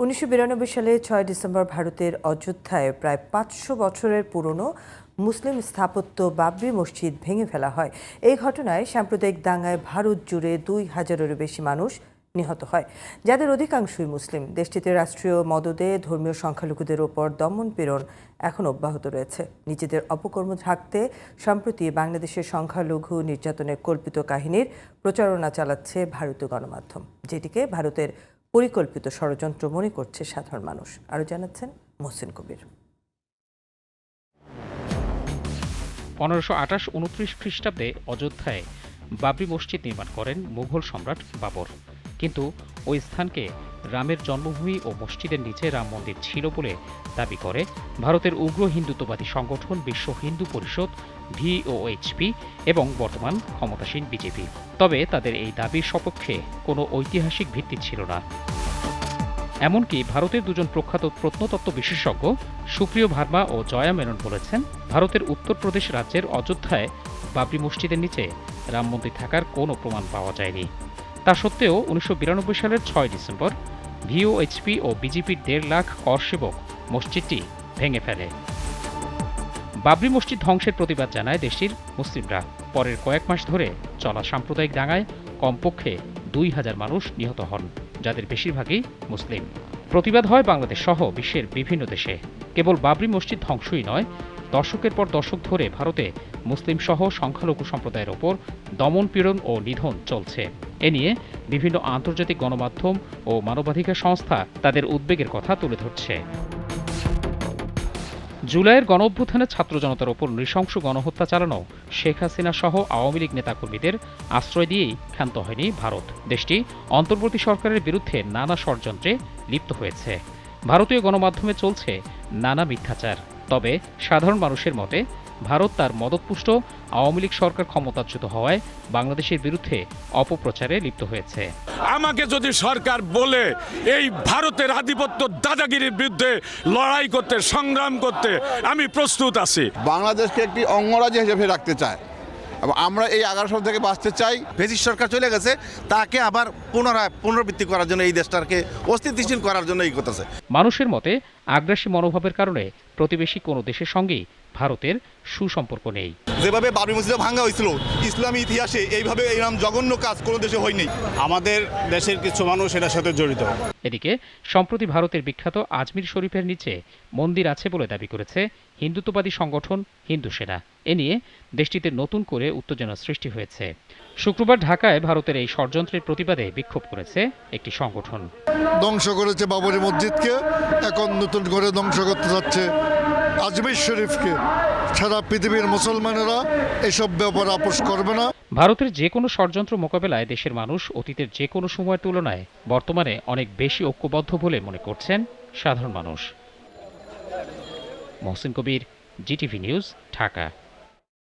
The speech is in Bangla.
1992 সালে 6 ডিসেম্বর ভারতের অযোধ্যায় প্রায় 500 বছরের পুরনো মুসলিম স্থাপত্য বাবরি মসজিদ ভেঙে ফেলা হয়। এই ঘটনায় সাম্প্রদায়িক দাঙ্গায় ভারত জুড়ে 2000-এরও বেশি মানুষ নিহত হয়, যাদের অধিকাংশই মুসলিম। দেশটিতে রাষ্ট্রীয় মদদে ধর্মীয় সংখ্যালঘুদের ওপর দমন পীড়ন এখন অব্যাহত রয়েছে। নিজেদের অপকর্ম ঢাকতে সম্প্রতি বাংলাদেশের সংখ্যালঘু নির্যাতনের কল্পিত কাহিনীর প্রচারণা চালাচ্ছে ভারতীয় গণমাধ্যম, যেটিকে ভারতের পরিকল্পিত ষড়যন্ত্র মনে করছে সাধারণ মানুষ। আরও জানাচ্ছেন মহসিন কবির। 1528-29 খ্রিস্টাব্দে অযোধ্যায় বাবরি মসজিদ নির্মাণ করেন মুঘল সম্রাট বাবর। কিন্তু ওই স্থানকে রামের জন্মভূমি ও মসজিদের নিচে রাম মন্দির ছিল বলে দাবি করে ভারতের উগ্র হিন্দুত্ববাদী সংগঠন বিশ্ব হিন্দু পরিষদ VOHP এবং বর্তমান ক্ষমতাসীন বিজেপি। তবে তাদের এই দাবির সপক্ষে কোনো ঐতিহাসিক ভিত্তি ছিল না। এমনকি ভারতের দুজন প্রখ্যাত প্রত্নতত্ত্ব বিশেষজ্ঞ সুপ্রিয় ভার্মা ও জয়া মেনন বলেছেন, ভারতের উত্তরপ্রদেশ রাজ্যের অযোধ্যায় বাবরি মসজিদের নিচে রাম মন্দির থাকার কোনো প্রমাণ পাওয়া যায়নি। তা সত্ত্বেও 1992 সালের 6 ডিসেম্বর VOHP ও বিজেপির 1.5 লাখ কর সেবক মসজিদটি ভেঙে ফেলে। বাবরি মসজিদ ধ্বংসের প্রতিবাদ জানায় দেশটির মুসলিমরা। পরের কয়েক মাস ধরে চলা সাম্প্রদায়িক দাঙ্গায় কমপক্ষে 2000 মানুষ নিহত হন, যাদের বেশিরভাগই মুসলিম। প্রতিবাদ হয় বাংলাদেশ সহ বিশ্বের বিভিন্ন দেশে। কেবল বাবরি মসজিদ ধ্বংসই নয়, দশকের পর দশক ধরে ভারতে মুসলিম সহ সংখ্যালঘু সম্প্রদায়ের ওপর দমনপীড়ন ও নিধন চলছে। এ নিয়ে বিভিন্ন আন্তর্জাতিক গণমাধ্যম ও মানবাধিকার সংস্থা তাদের উদ্বেগের কথা তুলে ধরছে। জুলাইয়ের গণঅভ্যুত্থানে ছাত্র জনতার ওপর নৃশংস গণহত্যা চালানো শেখ হাসিনা সহ আওয়ামী লীগ নেতাকর্মীদের আশ্রয় দিয়েই ক্ষান্ত হয়নি ভারত। দেশটি অন্তর্বর্তী সরকারের বিরুদ্ধে নানা ষড়যন্ত্রে লিপ্ত হয়েছে। ভারতীয় গণমাধ্যমে চলছে নানা মিথ্যাচার। তবে সাধারণ মানুষের মতে ভারত তার মদতপুষ্ট আওয়ামী লীগ সরকার ক্ষমতাচ্যুত হওয়ায় বাংলাদেশের বিরুদ্ধে অপপ্রচারে লিপ্ত হয়েছে। আমাকে যদি সরকার বলে এই ভারতের আধিপত্য দাদাগিরির বিরুদ্ধে লড়াই করতে, সংগ্রাম করতে আমি প্রস্তুত আছি। বাংলাদেশকে একটি অঙ্গরাজ্য হিসেবে রাখতে চায় এবং আমরা এই 1100 থেকে বাঁচতে চাই। ফ্যাসিস্ট সরকার চলে গেছে, তাকে আবার পুনরাবৃত্তি করার জন্য, এই দেশটাকে অস্থিতিশীল করার জন্য এই করতেছে। মানুষের মতে আগ্রাসী মনোভাবের কারণে প্রতিবেশী কোনো দেশের সঙ্গেই ভারতের সুসম্পর্ক নেই। যেভাবে বাবরি মসজিদ ভাঙা হয়েছিল, ইসলামী ইতিহাসে এইভাবে এইরকম জঘন্য কাজ কোনো দেশে হয়নি। আমাদের দেশের কিছু মানুষ এটার সাথে জড়িত। এদিকে সম্প্রতি ভারতের বিখ্যাত আজমির শরীফের নিচে মন্দির আছে বলে দাবি করেছে হিন্দুত্ববাদী সংগঠন হিন্দু সেনা। এ নিয়ে দেশটিতে নতুন করে উত্তেজনা সৃষ্টি হয়েছে। শুক্রবার ঢাকায় ভারতের এই ষড়যন্ত্রের প্রতিবাদে বিক্ষোভ করেছে একটি সংগঠন। ধ্বংস করেছে বাবরি মসজিদকে, এখন নতুন করে ধ্বংস করতে যাচ্ছে আজমির শরীফকে। সারা পৃথিবীর মুসলমানেরা এসব ব্যাপার আপোষ করবে না। ভারতের যে কোনো ষড়যন্ত্র মোকাবেলায় দেশের মানুষ অতীতের যে কোনো সময়ের তুলনায় বর্তমানে অনেক বেশি ঐক্যবদ্ধ বলে মনে করছেন সাধারণ মানুষ। মহসিন কবির, GTV নিউজ, ঢাকা।